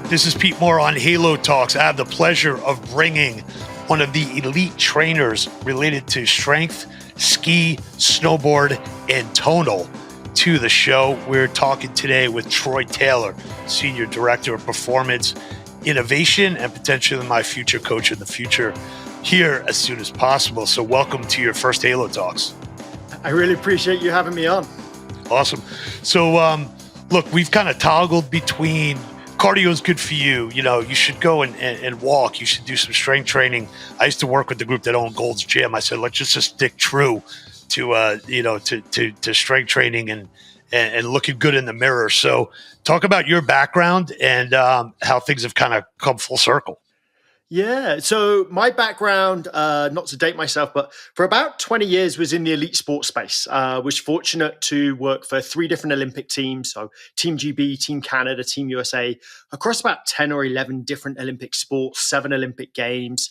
This is Pete Moore on Halo Talks. I have the pleasure of bringing one of the elite trainers related to strength, ski, snowboard, and tonal to the show. We're talking today with Troy Taylor, Senior Director of Performance Innovation and potentially my future coach in the future, here as soon as possible. So welcome to your first Halo Talks. I really appreciate you having me on. Awesome. So look, we've kind of toggled between cardio is good for you. You know, you should go and walk. You should do some strength training. I used to work with the group that owned Gold's Gym. I said, let's just stick true to, to strength training and looking good in the mirror. So talk about your background and how things have kind of come full circle. Yeah. So my background, not to date myself, but for about 20 years was in the elite sports space. Was fortunate to work for 3 different Olympic teams. So Team GB, Team Canada, Team USA, across about 10 or 11 different Olympic sports, 7 Olympic games.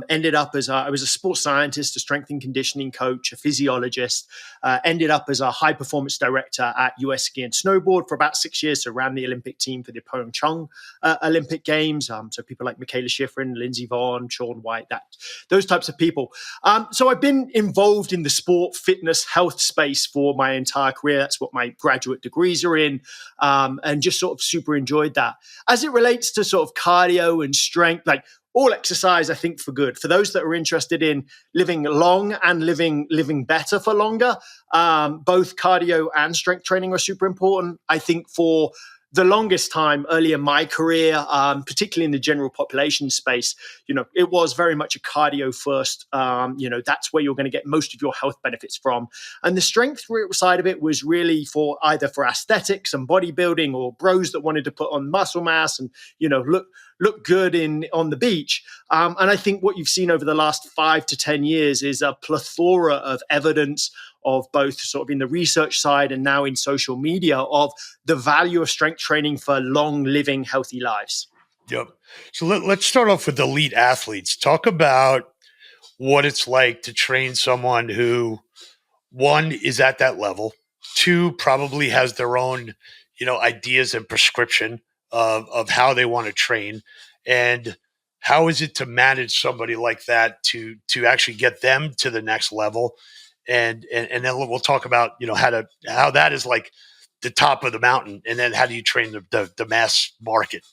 Ended up as I was a sports scientist, a strength and conditioning coach, a physiologist. Ended up as a high performance director at US Ski and Snowboard for about 6 years. So ran the Olympic team for the Pyeongchang Olympic Games. So people like Michaela Schifrin, Lindsey Vonn, Shaun White, those types of people. So I've been involved in the sport, fitness, health space for my entire career. That's what my graduate degrees are in, and just sort of super enjoyed that. As it relates to sort of cardio and strength, like all exercise, I think, for good. For those that are interested in living long and living better for longer, both cardio and strength training are super important. I think for the longest time early in my career, particularly in the general population space, it was very much a cardio first. That's where you're going to get most of your health benefits from. And the strength side of it was really for either for aesthetics and bodybuilding, or bros that wanted to put on muscle mass and, look good on the beach. And I think what you've seen over the last 5 to 10 years is a plethora of evidence of both sort of in the research side and now in social media of the value of strength training for long living healthy lives. Yep. So let's start off with elite athletes. Talk about what it's like to train someone who, 1, is at that level, 2, probably has their own, ideas and prescription of how they want to train, and how is it to manage somebody like that to actually get them to the next level. And then we'll talk about, how that is like the top of the mountain. And then how do you train the mass market?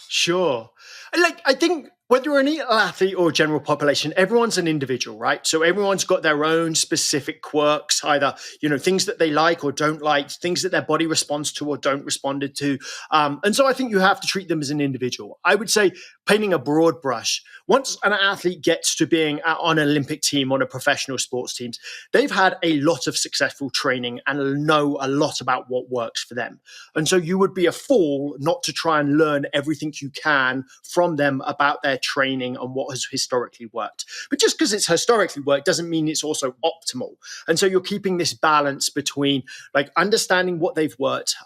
Sure. I think whether you're an elite athlete or general population, everyone's an individual, right? So everyone's got their own specific quirks, either, things that they like or don't like, things that their body responds to or don't respond to. And so I think you have to treat them as an individual. I would say, painting a broad brush, once an athlete gets to being on an Olympic team, on a professional sports teams, they've had a lot of successful training and know a lot about what works for them. And so you would be a fool not to try and learn everything you can from them about their training and what has historically worked. But just because it's historically worked doesn't mean it's also optimal. And so you're keeping this balance between like understanding what they've worked,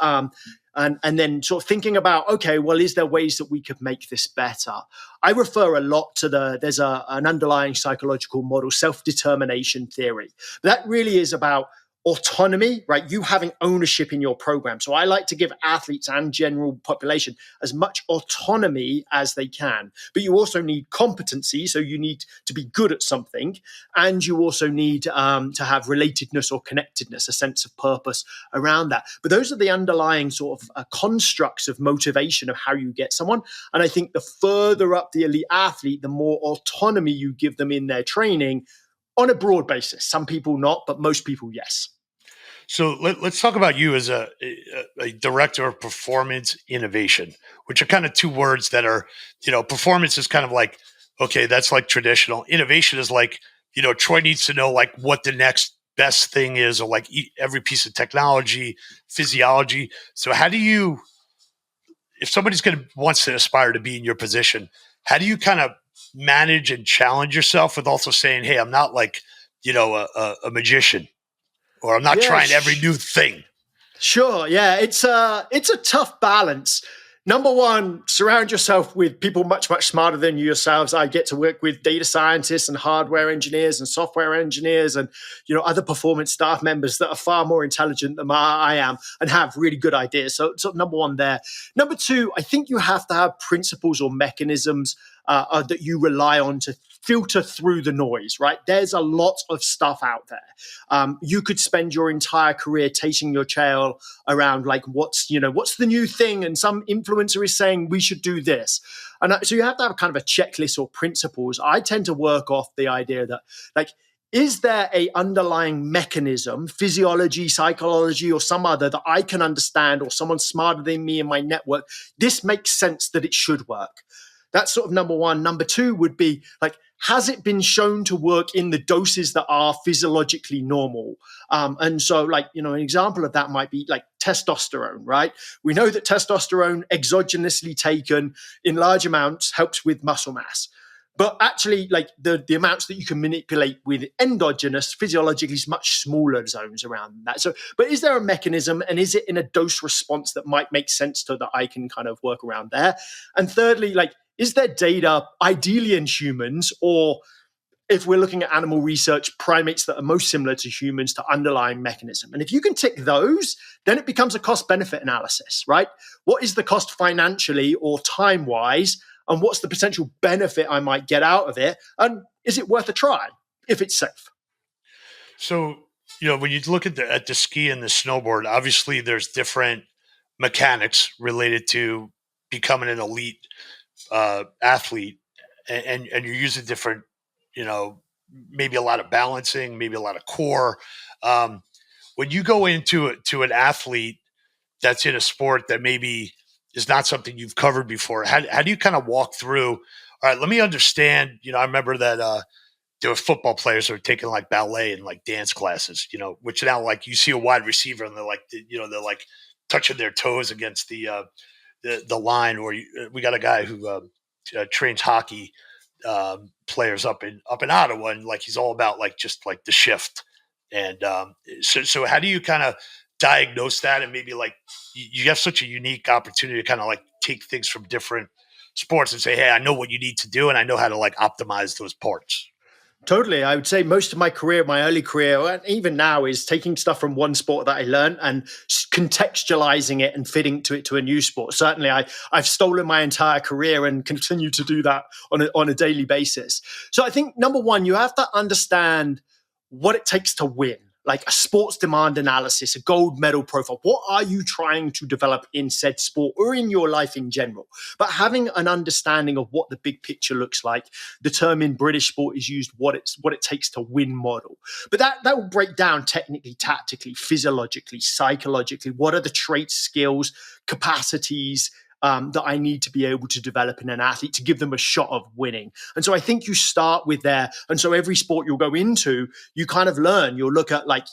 and then sort of thinking about, okay, well, is there ways that we could make this better? I refer a lot to there's an underlying psychological model, self-determination theory. That really is about autonomy, right? You having ownership in your program. So I like to give athletes and general population as much autonomy as they can. But you also need competency. So you need to be good at something. And you also need to have relatedness or connectedness, a sense of purpose around that. But those are the underlying sort of constructs of motivation of how you get someone. And I think the further up the elite athlete, the more autonomy you give them in their training, on a broad basis. Some people not, but most people, yes. So let's talk about you as a director of performance innovation, which are kind of 2 words that are, performance is kind of like, okay, that's like traditional. Innovation is like, Troy needs to know like what the next best thing is, or like every piece of technology, physiology. So how do you, if somebody's wants to aspire to be in your position, how do you kind of manage and challenge yourself with also saying, hey, I'm not like, a magician, or I'm not trying every new thing? Sure. Yeah. It's a tough balance. Number one, surround yourself with people much, much smarter than you yourselves. I get to work with data scientists and hardware engineers and software engineers and other performance staff members that are far more intelligent than I am and have really good ideas. So number one there. Number two, I think you have to have principles or mechanisms that you rely on to filter through the noise, right? There's a lot of stuff out there. You could spend your entire career chasing your tail around like what's the new thing, and some influencer is saying we should do this. And so you have to have kind of a checklist or principles. I tend to work off the idea that like, is there a underlying mechanism, physiology, psychology, or some other that I can understand, or someone smarter than me in my network? This makes sense that it should work. That's sort of number one. Number two would be like, has it been shown to work in the doses that are physiologically normal? And so like, an example of that might be like testosterone, right? We know that testosterone exogenously taken in large amounts helps with muscle mass. But actually, like the amounts that you can manipulate with endogenous physiologically is much smaller zones around that. So, but is there a mechanism, and is it in a dose response that might make sense to that I can kind of work around there? And thirdly, like, is there data ideally in humans, or if we're looking at animal research, primates that are most similar to humans to underlying mechanism? And if you can tick those, then it becomes a cost benefit analysis, right? What is the cost financially or time wise? And what's the potential benefit I might get out of it? And is it worth a try if it's safe? So, when you look at the ski and the snowboard, obviously there's different mechanics related to becoming an elite athlete, and you're using different, maybe a lot of balancing, maybe a lot of core. When you go to an athlete that's in a sport that maybe is not something you've covered before, how do you kind of walk through? All right, let me understand. I remember that there were football players who were taking like ballet and like dance classes, which now like you see a wide receiver and they're like, they're like touching their toes against the line, or we got a guy who trains hockey players up in Ottawa, and like he's all about like just like the shift. And so how do you kind of diagnose that, and maybe like you have such a unique opportunity to kind of like take things from different sports and say, hey, I know what you need to do, and I know how to like optimize those parts. Totally. I would say most of my career, my early career, and even now, is taking stuff from one sport that I learned and contextualizing it and fitting it to a new sport. Certainly, I've stolen my entire career and continue to do that on a daily basis. So I think, number one, you have to understand what it takes to win. Like a sports demand analysis, a gold medal profile. What are you trying to develop in said sport or in your life in general? But having an understanding of what the big picture looks like, the term in British sport is used, what it takes to win model. But that will break down technically, tactically, physiologically, psychologically. What are the traits, skills, capacities, that I need to be able to develop in an athlete to give them a shot of winning? And so I think you start with there. And so every sport you'll go into, you kind of learn. You'll look at like,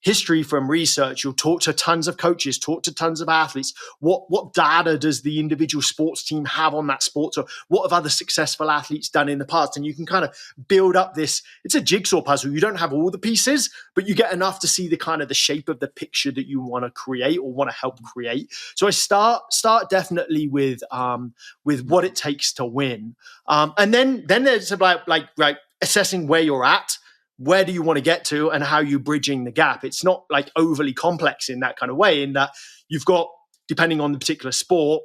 history from research. You'll talk to tons of coaches, talk to tons of athletes. What data does the individual sports team have on that sport? Or what have other successful athletes done in the past? And you can kind of build up this. It's a jigsaw puzzle. You don't have all the pieces, but you get enough to see the kind of the shape of the picture that you want to create or want to help create. So I start definitely with what it takes to win, and then there's about like assessing where you're at. Where do you want to get to, and how you bridging the gap? It's not like overly complex in that kind of way, in that you've got, depending on the particular sport,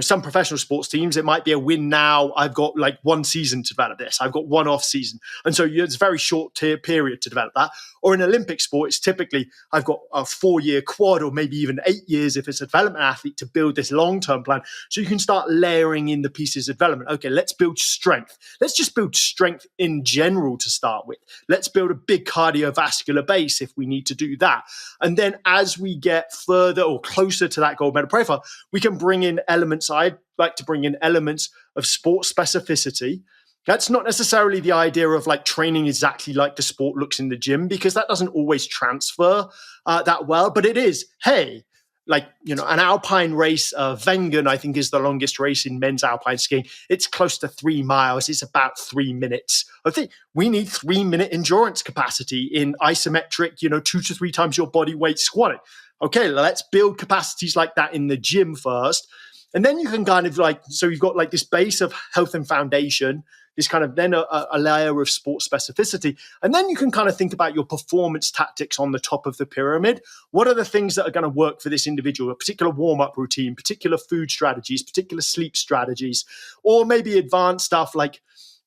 some professional sports teams, it might be a win now. I've got like one season to develop this. I've got one off season. And so it's a very short period to develop that. Or in Olympic sport, it's typically I've got a 4-year quad, or maybe even 8 years if it's a development athlete, to build this long-term plan. So you can start layering in the pieces of development. Okay, let's build strength. Let's just build strength in general to start with. Let's build a big cardiovascular base if we need to do that. And then as we get further or closer to that gold medal profile, we can bring in elements. I'd like to bring in elements of sport specificity. That's not necessarily the idea of like training exactly like the sport looks in the gym, because that doesn't always transfer that well. But it is, hey, like, an alpine race, Wengen, I think, is the longest race in men's alpine skiing. It's close to 3 miles. It's about 3 minutes. I think we need 3-minute endurance capacity in isometric, 2 to 3 times your body weight squatting. Okay, let's build capacities like that in the gym first. And then you can kind of like, so you've got like this base of health and foundation, this kind of then a layer of sports specificity. And then you can kind of think about your performance tactics on the top of the pyramid. What are the things that are going to work for this individual? A particular warm-up routine, particular food strategies, particular sleep strategies, or maybe advanced stuff like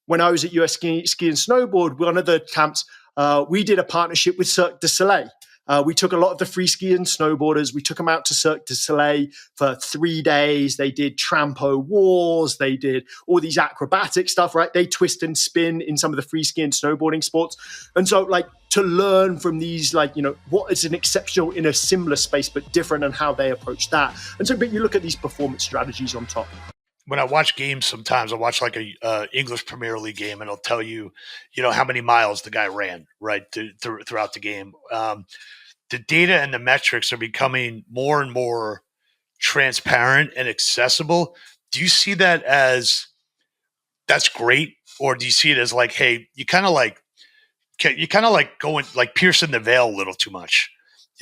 when I was at US Ski and Snowboard, one of the camps, we did a partnership with Cirque du Soleil. We took a lot of the free ski and snowboarders. We took them out to Cirque du Soleil for 3 days. They did trampo wars. They did all these acrobatic stuff, right? They twist and spin in some of the free ski and snowboarding sports. And so like to learn from these, like, you know, what is an exceptional in a similar space, but different and how they approach that. And so, but you look at these performance strategies on top. When I watch games, sometimes I watch like a English Premier League game, and it'll tell you, you know, how many miles the guy ran, right, throughout the game. The data and the metrics are becoming more and more transparent and accessible. Do you see that as that's great, or do you see it as like, hey, you kind of like going like piercing the veil a little too much?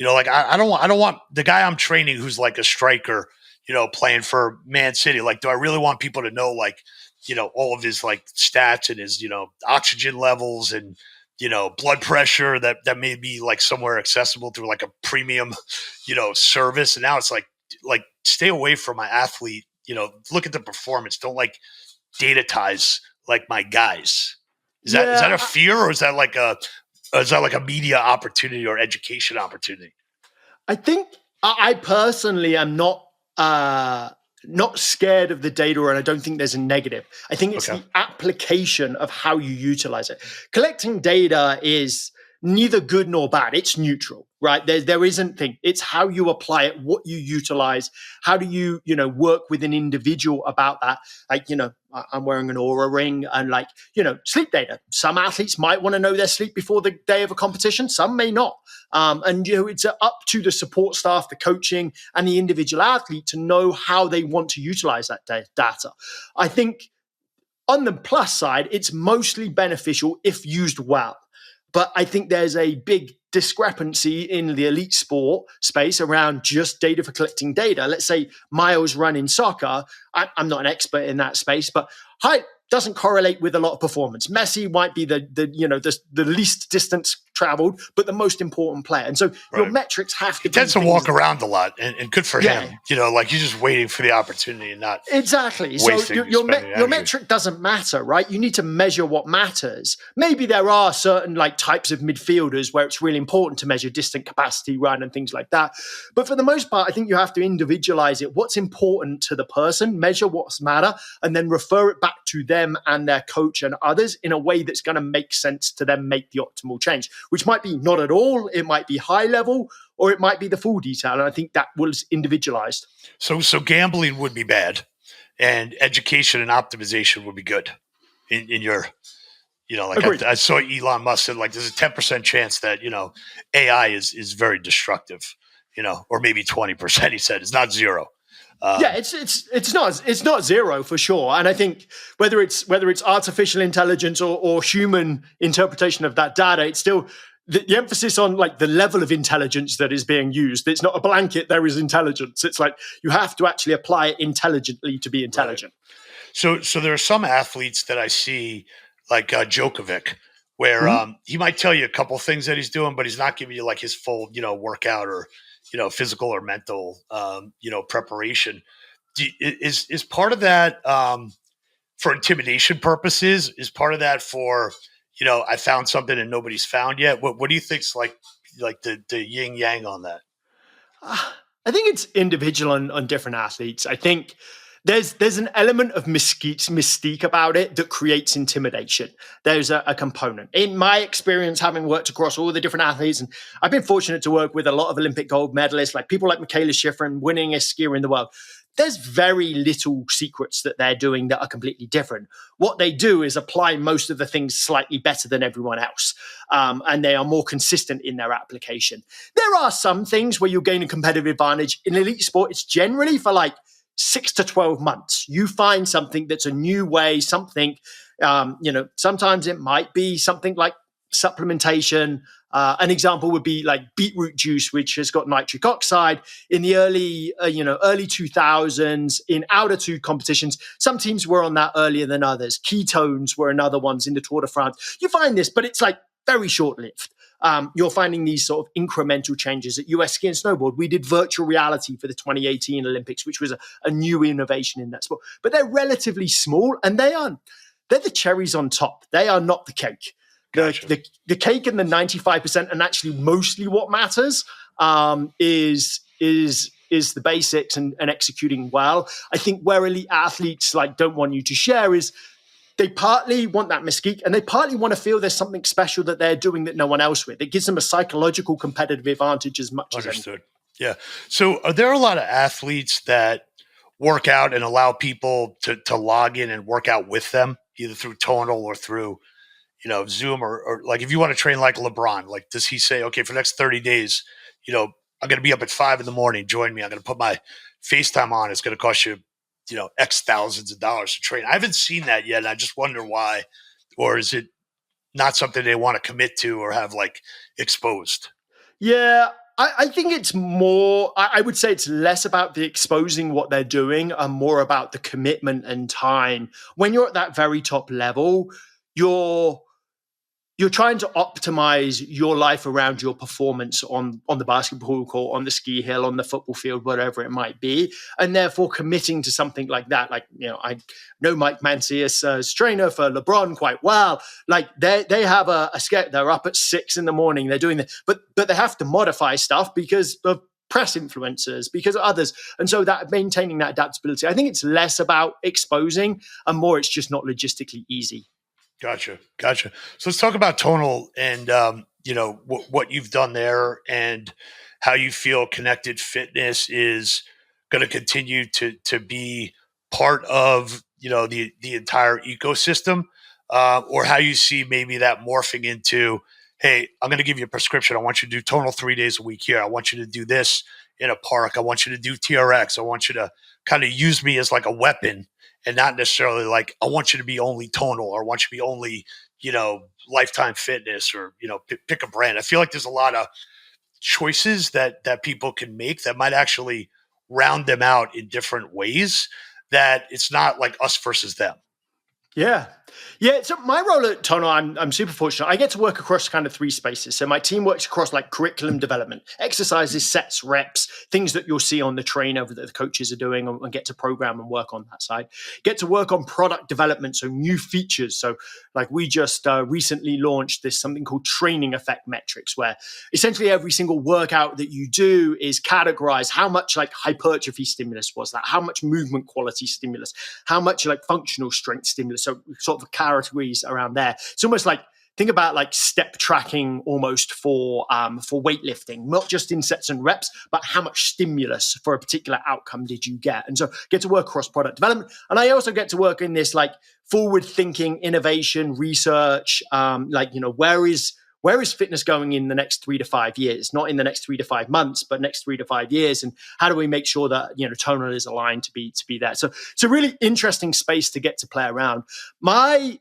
You know, like I don't want the guy I'm training who's like a striker, you know, playing for Man City. Like, do I really want people to know, like, you know, all of his like stats and his, you know, oxygen levels and, you know, blood pressure that may be like somewhere accessible through like a premium, you know, service? And now it's like stay away from my athlete, you know, look at the performance. Don't like datatize like my guys. Is that a fear, or is that like a media opportunity or education opportunity? I think I personally am not scared of the data, and I don't think there's a negative. I think it's the application of how you utilize it. Collecting data is neither good nor bad. It's neutral, right? There isn't thing. It's how you apply it, what you utilize. How do you, you know, work with an individual about that? Like, you know, I'm wearing an Aura ring, and like, you know, sleep data. Some athletes might want to know their sleep before the day of a competition. Some may not. And, you know, it's up to the support staff, the coaching, and the individual athlete to know how they want to utilize that data. I think on the plus side, it's mostly beneficial if used well. But I think there's a big discrepancy in the elite sport space around just data for collecting data. Let's say miles run in soccer. I'm not an expert in that space, but height doesn't correlate with a lot of performance. Messi might be the least distance traveled, but the most important player. And so your metrics have to he tends to walk around a lot, and good for him. You know, like he's just waiting for the opportunity and not exactly. So your metric doesn't matter, right? You need to measure what matters. Maybe there are certain like types of midfielders where it's really important to measure distant capacity run and things like that. But for the most part, I think you have to individualize it. What's important to the person, measure what's matter, and then refer it back to them and their coach and others in a way that's going to make sense to them make the optimal change, which might be not at all, it might be high level, or it might be the full detail. And I think that was individualized. So gambling would be bad, and education and optimization would be good in your, you know, like I saw Elon Musk said, like, there's a 10% chance that, you know, AI is very destructive, you know, or maybe 20%, he said. It's not zero. It's not zero for sure. And I think whether it's artificial intelligence or human interpretation of that data, it's still the emphasis on like the level of intelligence that is being used. It's not a blanket, there is intelligence. It's like you have to actually apply it intelligently to be intelligent. Right. So there are some athletes that I see, like Djokovic, where he might tell you a couple things that he's doing, but he's not giving you like his full, you know, workout or, you know, physical or mental, you know, preparation. Is part of that for intimidation purposes? Is part of that for, you know, I found something and nobody's found yet? What do you think's like the yin yang on that? I think it's individual on different athletes. I think there's an element of mystique about it that creates intimidation. There's a component. In my experience, having worked across all the different athletes, and I've been fortunate to work with a lot of Olympic gold medalists, like people like Michaela Schifrin, winningest skier in the world. There's very little secrets that they're doing that are completely different. What they do is apply most of the things slightly better than everyone else. And they are more consistent in their application. There are some things where you gain a competitive advantage. In elite sport, it's generally for like 6 to 12 months. You find something that's a new way, something, you know, sometimes it might be something like supplementation. An example would be like beetroot juice, which has got nitric oxide. In the early 2000s, in altitude competitions, some teams were on that earlier than others. Ketones were another ones in the Tour de France. You find this, but it's like very short-lived. You're finding these sort of incremental changes at US Ski and Snowboard. We did virtual reality for the 2018 Olympics, which was a new innovation in that sport. But they're relatively small, and they're the cherries on top. They are not the cake. Gotcha. The cake and the 95%, and actually mostly what matters is the basics and executing well. I think where elite athletes like don't want you to share is they partly want that mystique, and they partly want to feel there's something special that they're doing that no one else with. It gives them a psychological competitive advantage as much as anything. Understood. Yeah. So are there a lot of athletes that work out and allow people to log in and work out with them, either through Tonal or through, Zoom or like if you want to train like LeBron, like does he say, okay, for the next 30 days, I'm going to be up at 5 a.m, join me. I'm going to put my FaceTime on. It's going to cost you, X thousands of dollars to train. I haven't seen that yet. And I just wonder why, or is it not something they want to commit to or have like exposed? Yeah, I think it's more, I would say it's less about the exposing what they're doing and more about the commitment and time. When you're at that very top level, you're trying to optimize your life around your performance on the basketball court, on the ski hill, on the football field, whatever it might be. And therefore committing to something like that, like, I know Mike Mancias as trainer for LeBron quite well. Like they have a schedule. They're up at 6 a.m. They're doing that, but they have to modify stuff because of press influencers, because of others. And so that maintaining that adaptability, I think it's less about exposing and more, it's just not logistically easy. Gotcha. So let's talk about Tonal and what you've done there and how you feel connected fitness is going to continue to be part of the entire ecosystem, or how you see maybe that morphing into, hey, I'm going to give you a prescription. I want you to do Tonal 3 days a week here. I want you to do this in a park. I want you to do TRX. I want you to kind of use me as like a weapon and not necessarily like, I want you to be only Tonal or I want you to be only, Lifetime Fitness or, pick a brand. I feel like there's a lot of choices that people can make that might actually round them out in different ways, that it's not like us versus them. Yeah. Yeah. So my role at Tonal, I'm super fortunate. I get to work across kind of 3 spaces. So my team works across like curriculum development, exercises, sets, reps, things that you'll see on the trainer that the coaches are doing, and get to program and work on that side. Get to work on product development, so new features. So like we just recently launched this something called training effect metrics, where essentially every single workout that you do is categorized. How much like hypertrophy stimulus was that? How much movement quality stimulus? How much like functional strength stimulus? So sort of categories around there. It's almost like, think about like step tracking almost for weightlifting, not just in sets and reps, but how much stimulus for a particular outcome did you get? And so get to work across product development. And I also get to work in this like forward thinking, innovation, research, where is fitness going in the next 3 to 5 years? Not in the next 3 to 5 months, but next 3 to 5 years. And how do we make sure that, Tonal is aligned to be there? So it's a really interesting space to get to play around. Big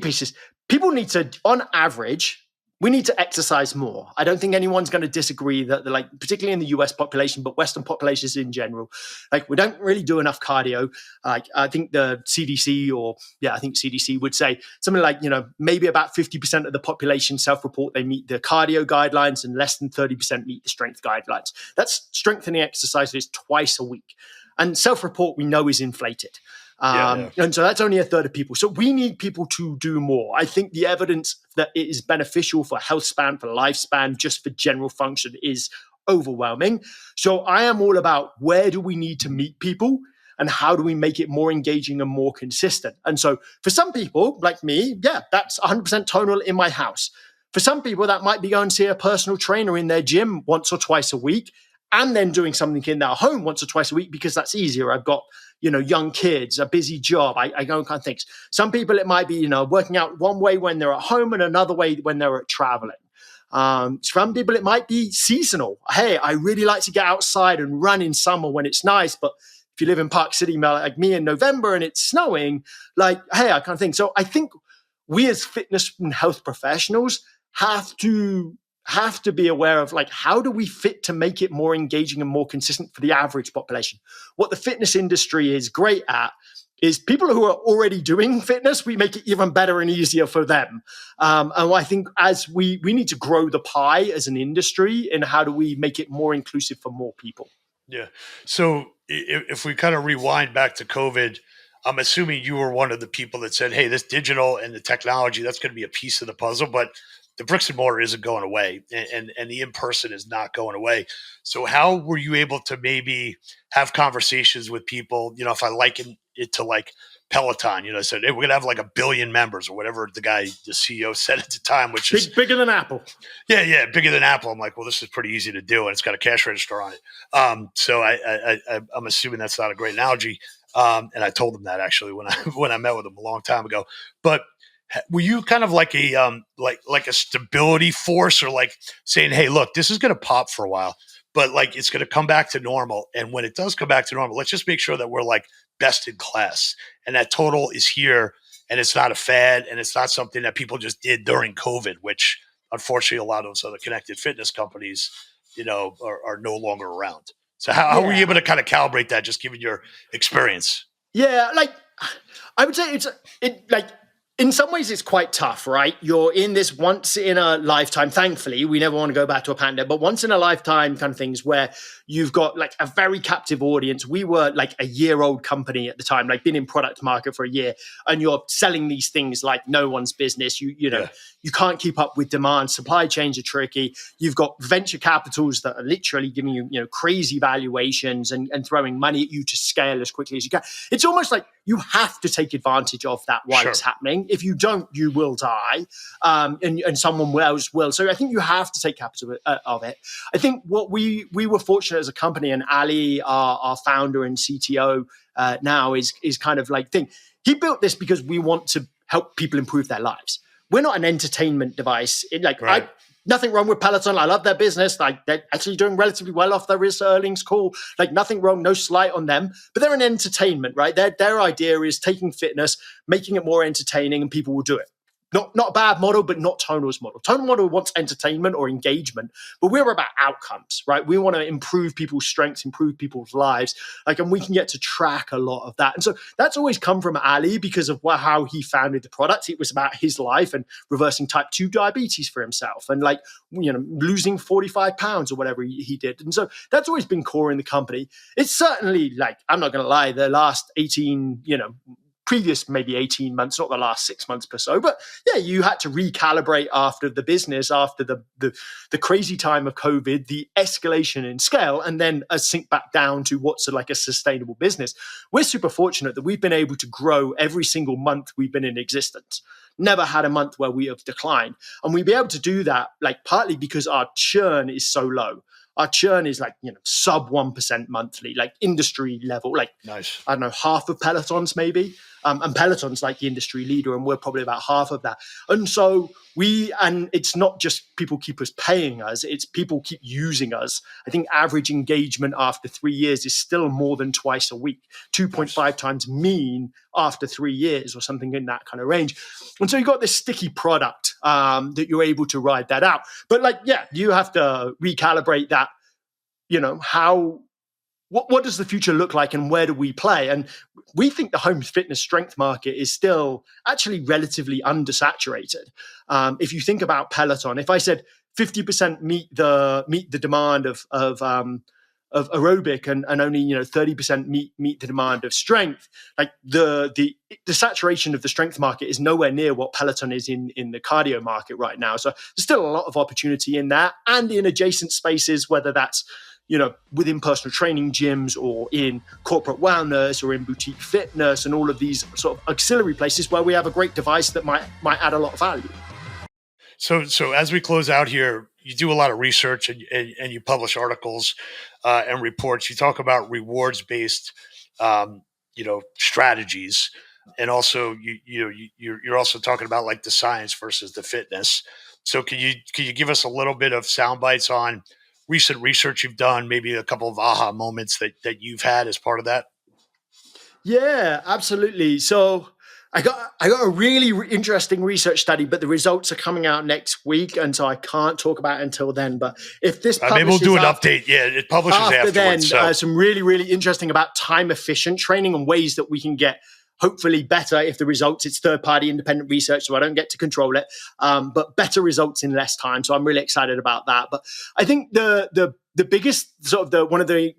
pieces. People need to, on average, we need to exercise more. I don't think anyone's going to disagree that, like, particularly in the US population, but Western populations in general, like we don't really do enough cardio. Like I think the CDC CDC would say something like, maybe about 50% of the population self-report they meet the cardio guidelines and less than 30% meet the strength guidelines. That's strengthening exercises twice a week. And self-report we know is inflated. And so that's only a third of people. So we need people to do more. I think the evidence that it is beneficial for health span, for lifespan, just for general function is overwhelming. So I am all about where do we need to meet people and how do we make it more engaging and more consistent? And so for some people like me, that's 100% Tonal in my house. For some people, that might be going to see a personal trainer in their gym once or twice a week, and then doing something in their home once or twice a week because that's easier. I've got, young kids, a busy job. I go and kind of things. Some people, it might be, working out one way when they're at home and another way when they're at traveling. Some people, it might be seasonal. Hey, I really like to get outside and run in summer when it's nice. But if you live in Park City, like me in November and it's snowing, like, hey, I kind of think. So I think we as fitness and health professionals have to be aware of, like, how do we fit to make it more engaging and more consistent for the average population. What the fitness industry is great at is people who are already doing fitness, we make it even better and easier for them. And I think as we need to grow the pie as an industry, and how do we make it more inclusive for more people. Yeah. So if we kind of rewind back to COVID, I'm assuming you were one of the people that said, "Hey, this digital and the technology, that's going to be a piece of the puzzle, but the bricks and mortar isn't going away, and the in person is not going away." So how were you able to maybe have conversations with people? If I liken it to like Peloton, said, "Hey, we're going to have like 1 billion members," or whatever the CEO said at the time, which is Bigger than Apple. yeah, bigger than Apple. I'm like, well, this is pretty easy to do, and it's got a cash register on it. So I'm assuming that's not a great analogy. And I told him that actually when I when I met with him a long time ago. But were you kind of like a like a stability force, or like saying, hey, look, this is going to pop for a while, but like it's going to come back to normal, and when it does come back to normal, let's just make sure that we're like best in class, and that total is here, and it's not a fad, and it's not something that people just did during COVID, which unfortunately a lot of those other connected fitness companies, are no longer around. So how were you Yeah. able to kind of calibrate that, just given your experience? Yeah, like, I would say it like, in some ways it's quite tough, right? You're in this once in a lifetime. Thankfully, we never want to go back to a pandemic, but once in a lifetime kind of things where you've got like a very captive audience. We were like a year-old company at the time, like been in product market for a year, and you're selling these things like no one's business. Yeah, You can't keep up with demand. Supply chains are tricky. You've got venture capitals that are literally giving you, crazy valuations and throwing money at you to scale as quickly as you can. It's almost like you have to take advantage of that while it's sure. happening. If you don't, you will die, and someone else will. So I think you have to take capital of it. I think what we were fortunate as a company, and Ali, our founder and CTO now, is kind of like thing. He built this because we want to help people improve their lives. We're not an entertainment device. Right. Nothing wrong with Peloton. I love their business. Like, they're actually doing relatively well off their earnings call. Like, nothing wrong, no slight on them. But they're an entertainment, right? Their idea is taking fitness, making it more entertaining, and people will do it. Not a bad model, but not Tonal's model. Tonal model wants entertainment or engagement, but we're about outcomes, right? We want to improve people's strengths, improve people's lives, and we can get to track a lot of that. And so that's always come from Ali because of how he founded the product. It was about his life and reversing type 2 diabetes for himself, and losing 45 pounds or whatever he did. And so that's always been core in the company. It's certainly, I'm not going to lie, the last 18, previous maybe 18 months, not the last 6 months per so, but yeah, you had to recalibrate after the business, after the crazy time of COVID, the escalation in scale, and then a sink back down to what's like a sustainable business. We're super fortunate that we've been able to grow every single month we've been in existence. Never had a month where we have declined. And we've been able to do that, partly because our churn is so low. Our churn is sub 1% monthly, like industry level, Nice. I don't know, half of Peloton's maybe. And Peloton's like the industry leader, and we're probably about half of that. And so and it's not just people keep us paying us, it's people keep using us. I think average engagement after 3 years is still more than twice a week, 2.5 times mean after 3 years, or something in that kind of range. And so you've got this sticky product that you're able to ride that out. But you have to recalibrate that, how what does the future look like, and where do we play? And we think the home fitness strength market is still actually relatively undersaturated. If you think about Peloton, if I said 50% meet the demand of aerobic, and only 30% meet the demand of strength, like the saturation of the strength market is nowhere near what Peloton is in the cardio market right now. So there's still a lot of opportunity in that, and in adjacent spaces, whether that's within personal training gyms, or in corporate wellness, or in boutique fitness, and all of these sort of auxiliary places where we have a great device that might add a lot of value. So as we close out here, you do a lot of research, and you publish articles and reports. You talk about rewards based, strategies, and also you're also talking about like the science versus the fitness. So can you give us a little bit of sound bites on recent research you've done, maybe a couple of aha moments that you've had as part of that? Yeah, absolutely. So I got a really interesting research study, but the results are coming out next week, and so I can't talk about it until then. But if this Maybe we'll publishes do an update. Yeah, it publishes after afterwards. then, So some really, really interesting about time efficient training and ways that we can get hopefully better if the results, it's third party independent research, so I don't get to control it, but better results in less time. So I'm really excited about that. But I think the biggest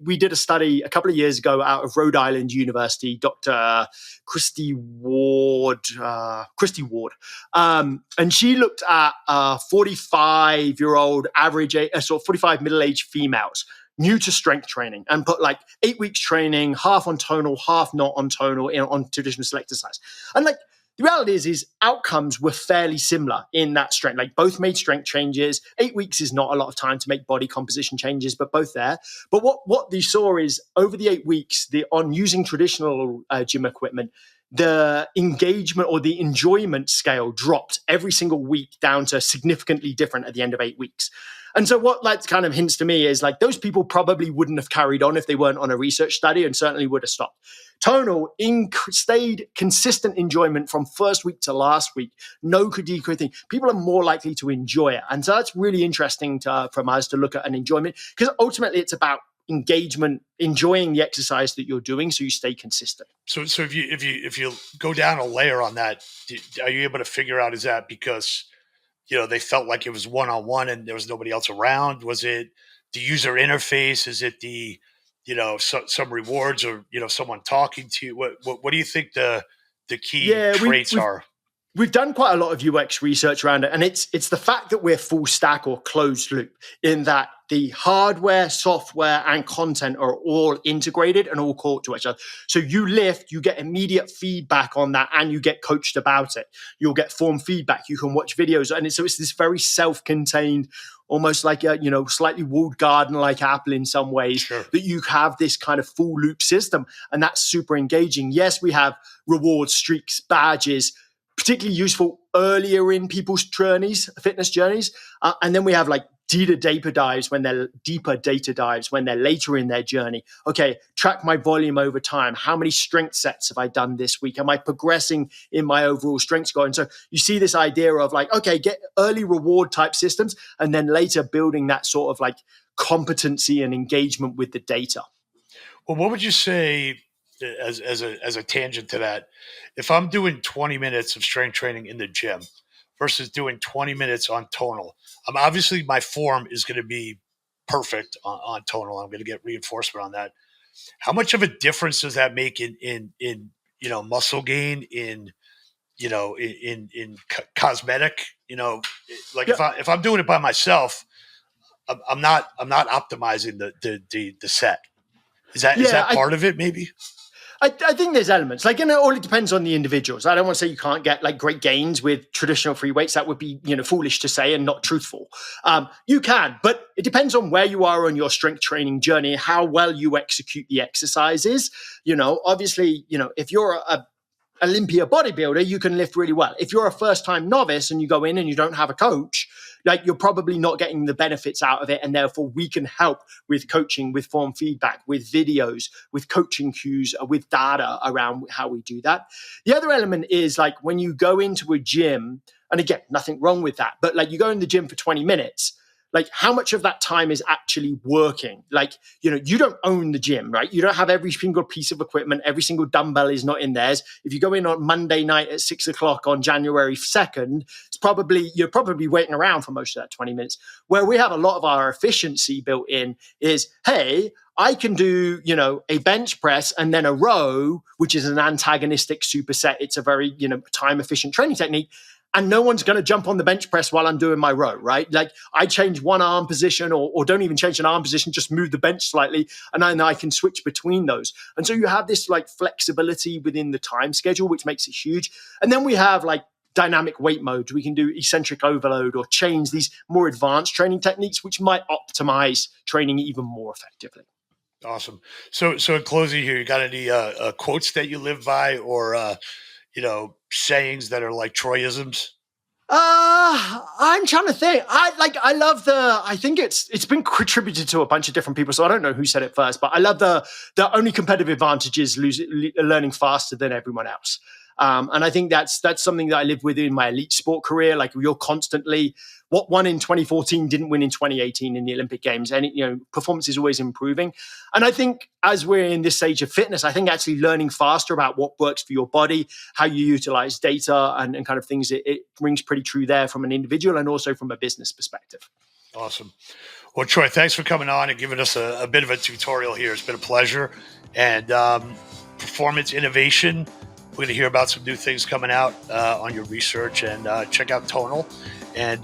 we did a study a couple of years ago out of Rhode Island University, Dr. Christy Ward, and she looked at 45-year-old average, 45 middle-aged females new to strength training and put like 8 weeks training, half on tonal, half not on tonal on traditional select exercise. And like the reality is outcomes were fairly similar in that strength. Like both made strength changes. 8 weeks is not a lot of time to make body composition changes, but both there. But what they saw is over the 8 weeks, on using traditional gym equipment, the engagement or the enjoyment scale dropped every single week down to significantly different at the end of 8 weeks. And so what that kind of hints to me is like those people probably wouldn't have carried on if they weren't on a research study and certainly would have stopped. Tonal stayed consistent enjoyment from first week to last week. No decrease thing. People are more likely to enjoy it. And so that's really interesting from us to look at an enjoyment because ultimately it's about engagement, enjoying the exercise that you're doing so you stay consistent. So if you go down a layer on that, are you able to figure out, is that because they felt like it was one-on-one and there was nobody else around? Was it the user interface? Is it the, some rewards or, someone talking to you? What do you think the key traits are? We've done quite a lot of UX research around it, and it's the fact that we're full stack or closed loop in that the hardware, software, and content are all integrated and all caught to each other. So you lift, you get immediate feedback on that, and you get coached about it. You'll get form feedback. You can watch videos, and so it's this very self-contained, almost like a slightly walled garden like Apple in some ways. Sure. That you have this kind of full loop system, and that's super engaging. Yes, we have rewards, streaks, badges. Particularly useful earlier in people's journeys, fitness journeys. And then we have like deeper data dives when they're later in their journey. Okay, track my volume over time. How many strength sets have I done this week? Am I progressing in my overall strength score? And so you see this idea of like, okay, get early reward type systems and then later building that sort of like competency and engagement with the data. Well, what would you say as a tangent to that? If I'm doing 20 minutes of strength training in the gym versus doing 20 minutes on tonal, obviously my form is going to be perfect on tonal. I'm going to get reinforcement on that. How much of a difference does that make in muscle gain, in cosmetic? If I'm doing it by myself, I'm not optimizing the set. Is that part of it? Maybe. I think there's elements like, it all depends on the individuals. I don't want to say you can't get like great gains with traditional free weights. That would be, foolish to say and not truthful. You can, but it depends on where you are on your strength training journey, how well you execute the exercises. Obviously, if you're a Olympia bodybuilder, you can lift really well. If you're a first-time novice and you go in and you don't have a coach, like you're probably not getting the benefits out of it. And therefore we can help with coaching, with form feedback, with videos, with coaching cues, with data around how we do that. The other element is like when you go into a gym, and again, nothing wrong with that, but like you go in the gym for 20 minutes, like how much of that time is actually working? Like, you don't own the gym, right? You don't have every single piece of equipment. Every single dumbbell is not in theirs. If you go in on Monday night at 6:00 on January 2nd, you're probably waiting around for most of that 20 minutes. Where we have a lot of our efficiency built in is, hey, I can do, a bench press and then a row, which is an antagonistic superset. It's a very, time efficient training technique. And no one's going to jump on the bench press while I'm doing my row, right? Like I change one arm position or don't even change an arm position, just move the bench slightly. And then I can switch between those. And so you have this like flexibility within the time schedule, which makes it huge. And then we have like dynamic weight modes. We can do eccentric overload or change these more advanced training techniques, which might optimize training even more effectively. Awesome. So in closing here, you got any quotes that you live by or, sayings that are like Troyisms? I'm trying to think. I think it's been contributed to a bunch of different people, so I don't know who said it first, but I love the only competitive advantage is learning faster than everyone else. And I think that's something that I live with in my elite sport career. Like, you're constantly, what won in 2014 didn't win in 2018 in the Olympic Games, and performance is always improving. And I think as we're in this stage of fitness, I think actually learning faster about what works for your body, how you utilize data, and kind of things, it rings pretty true there from an individual and also from a business perspective. Awesome. Well, Troy, thanks for coming on and giving us a bit of a tutorial here. It's been a pleasure. And performance innovation, we're going to hear about some new things coming out on your research, and check out Tonal. And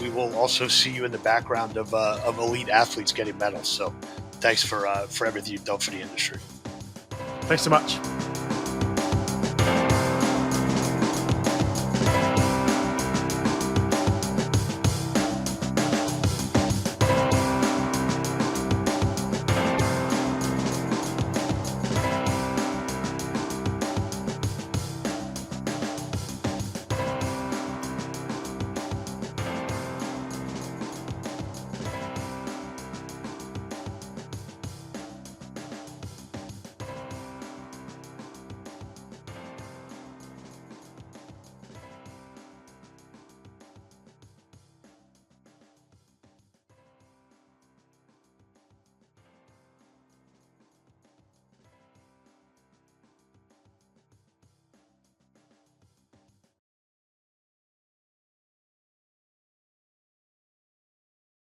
we will also see you in the background of elite athletes getting medals. So thanks for everything you've done for the industry. Thanks so much.